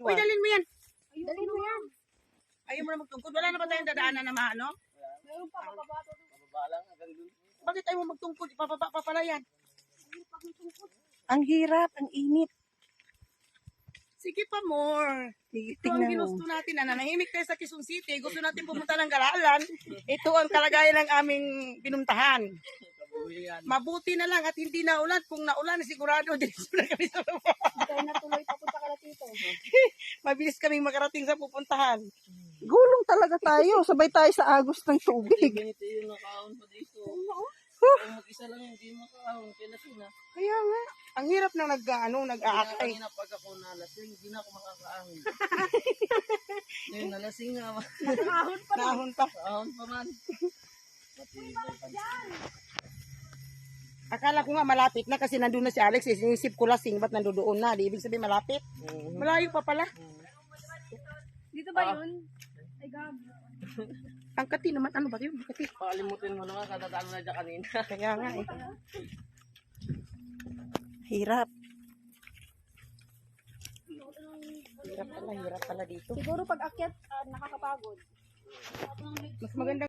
Uy, dalhin mo yan. Dalhin mo yan. Ayaw mo na magtungkod. Wala na ba tayong dadaanan na maano? Meron pa, bababa to. Bababa lang hanggang dun. Bakit ayaw mo magtungkod? Ipababa pa pala yan. Ang hirap, ang init. Sige pa more. Ito ang Tingnan mo. ginusto natin. Nanahimik tayo sa Quezon City. Gusto natin pumunta ng Galalan. Ito ang kalagayan ng aming pinuntahan. Kabuhian. Mabuti na lang at hindi na ulan. Kung naulan, sigurado diretso na kami sa baba. Kaya natuloy papunta ka na dito. Mabilis kaming makarating sa pupuntahan. Gulong talaga tayo. Sabay tayo sa agos ng tubig. Ganito yung nakahon pa dito. Kung mag-isa lang hindi makahon. Kaya sina. Kaya nga, ang hirap na nag-aakay. Kanina pag ako nalasing, hindi na ako makakaahon. Ngayon nalasing nga. Nakahon pa. Nahon pa. Ahon pa man. Akala ko nga malapit na kasi nandun na si Alex. Sinisip ko lasing, ba't nandoon na? Di ibig sabihin malapit. Malayo pa pala. Dito ba yun? Ay, gab. Ang kati naman, ano ba yun? Kati. Pakalimutin mo naman, katadaan mo na dyan kanina. Kaya nga eh. Hirap. Hirap pala dito. Siguro pag akyat, nakakapagod. Mas maganda